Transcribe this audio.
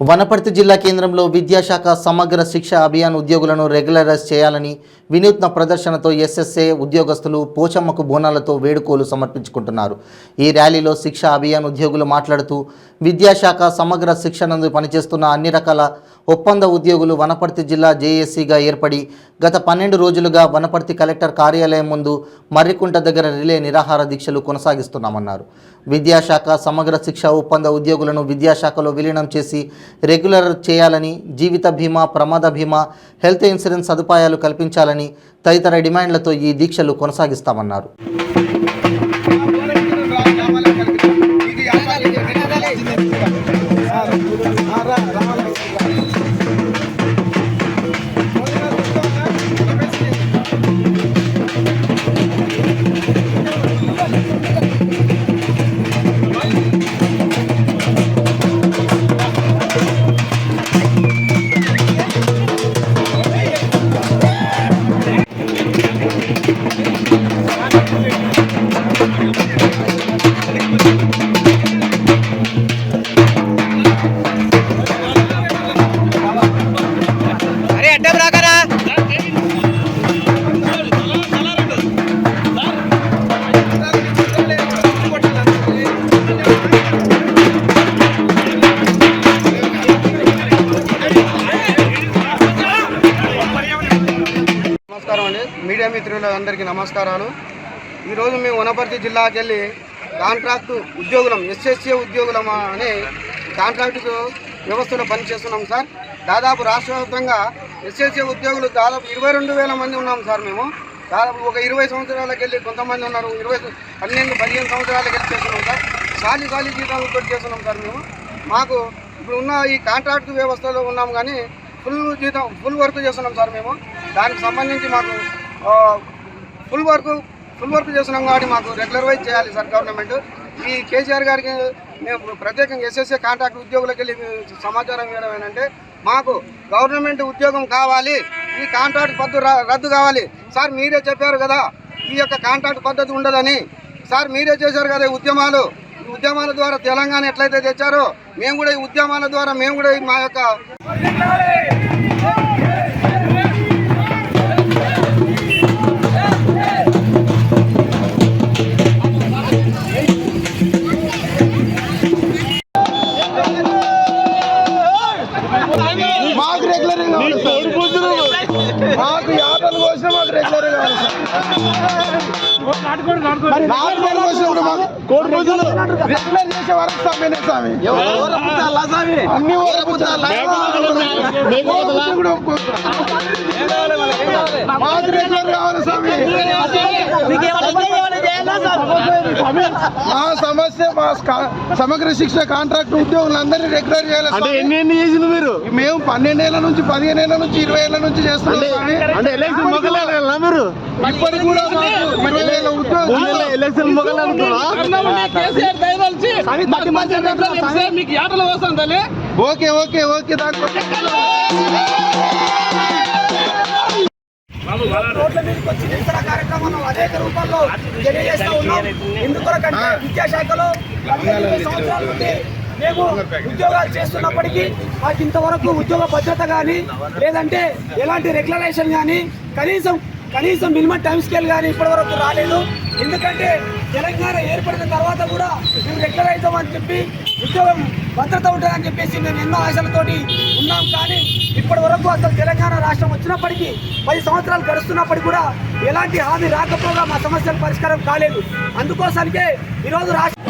వనపర్తి జిల్లా కేంద్రంలో విద్యాశాఖ సమగ్ర శిక్ష అభియాన్ ఉద్యోగులను రెగ్యులరైజ్ చేయాలని వినూత్న ప్రదర్శనతో ఎస్ఎస్ఏ ఉద్యోగస్తులు పోచమ్మకు బోనాలతో వేడుకోలు సమర్పించుకుంటున్నారు. ఈ ర్యాలీలో శిక్ష అభియాన్ ఉద్యోగులు మాట్లాడుతూ విద్యాశాఖ సమగ్ర శిక్షణందు పనిచేస్తున్న అన్ని రకాల ఒప్పంద ఉద్యోగులు వనపర్తి జిల్లా జేఏసీగా ఏర్పడి గత 12 రోజులుగా వనపర్తి కలెక్టర్ కార్యాలయం ముందు మర్రికుంట దగ్గర రిలే నిరాహార దీక్షలు కొనసాగిస్తున్నామన్నారు. విద్యాశాఖ సమగ్ర శిక్ష ఒప్పంద ఉద్యోగులను విద్యాశాఖలో విలీనం చేసి రెగ్యులర్ చేయాలని, జీవిత బీమా, ప్రమాద బీమా, హెల్త్ ఇన్సూరెన్స్ సదుపాయాలు కల్పించాలని తదితర డిమాండ్లతో ఈ దీక్షలు కొనసాగిస్తామన్నారు. మీడియా మిత్రులందరికీ నమస్కారాలు. ఈరోజు మేము వనపర్తి జిల్లాకి వెళ్ళి కాంట్రాక్టు ఉద్యోగులం, ఎస్ఎస్ఏ ఉద్యోగులం అనే కాంట్రాక్టు వ్యవస్థలో పనిచేస్తున్నాం సార్. దాదాపు రాష్ట్ర వ్యాప్తంగా ఎస్ఎస్ఏ ఉద్యోగులు దాదాపు 22,000 మంది ఉన్నాం సార్. మేము దాదాపు ఒక 20 సంవత్సరాలకు వెళ్ళి కొంతమంది ఉన్నారు, 12-15 సంవత్సరాలకు వెళ్ళి చేస్తున్నాం సార్. ఖాళీ జీతాలు కూడా చేస్తున్నాం సార్. మాకు ఇప్పుడు ఉన్న ఈ కాంట్రాక్టు వ్యవస్థలో ఉన్నాం కానీ ఫుల్ వర్క్ చేస్తున్నాం సార్. మేము దానికి సంబంధించి మాకు ఫుల్ వర్క్ చేస్తున్నాం కాబట్టి మాకు రెగ్యులరైజ్ చేయాలి సార్ గవర్నమెంట్. ఈ కేసీఆర్ గారికి మేము ప్రత్యేకంగా ఎస్ఎస్ఏ కాంట్రాక్ట్ ఉద్యోగులకు వెళ్ళి సమాచారం ఇవ్వడం ఏంటంటే మాకు గవర్నమెంట్ ఉద్యోగం కావాలి, ఈ కాంట్రాక్ట్ పద్ధతి రద్దు కావాలి సార్. మీరే చెప్పారు కదా ఈ యొక్క కాంట్రాక్ట్ పద్ధతి ఉండదని సార్. మీరే చేశారు కదా ఉద్యమాల ద్వారా తెలంగాణ ఎట్లయితే తెచ్చారో మేము కూడా ఈ ఉద్యమాల ద్వారా మేము కూడా మా యొక్క మాకు యాభలు కోసిన మాకు రెగ్యులర్ కావాలి రెగ్యులర్ చేసే వరకు స్వామి అన్ని మాకు రెగ్యులర్ కావాలి స్వామి. మా సమస్య మా సమగ్ర శిక్ష కాంట్రాక్ట్ ఉద్యోగులందరినీ రెగ్యులర్ చేయాలి. ఎన్ని చేసింది మీరు? మేము 12 ఏళ్ల నుంచి 15 ఏళ్ల నుంచి 20 ఏళ్ల నుంచి చేస్తున్నాం. మీరు ఇప్పటికి కూడా ఓకే ఓకే ఓకే దాంట్లో రోడ్ల మీదకి వచ్చి నిరసన కార్యక్రమాలను అనేక రూపాల్లో తెలియజేస్తూ ఉన్నాం. ఎందుకంటే విద్యాశాఖలో 15 సంవత్సరాల నుండి మేము ఉద్యోగాలు చేస్తున్నప్పటికీ మాకు ఇంతవరకు ఉద్యోగ భద్రత కానీ లేదంటే ఎలాంటి రెగ్యులరైజేషన్ కానీ కనీసం మినిమం టైం స్కేల్ కానీ ఇప్పటివరకు రాలేదు. ఎందుకంటే తెలంగాణ ఏర్పడిన తర్వాత కూడా మేము రెగ్యులరైజ్ అని చెప్పి ఉద్యోగం భద్రత ఉంటుందని చెప్పేసి మేము ఎన్నో ఆశలతోటి ఉన్నాం. కానీ ఇప్పటి వరకు అసలు తెలంగాణ రాష్ట్రం వచ్చినప్పటికీ 10 సంవత్సరాలు గడుస్తున్నప్పటికీ కూడా ఎలాంటి హామీ రాకపోగా మా సమస్యల పరిష్కారం కాలేదు. అందుకోసానికే ఈరోజు రాష్ట్ర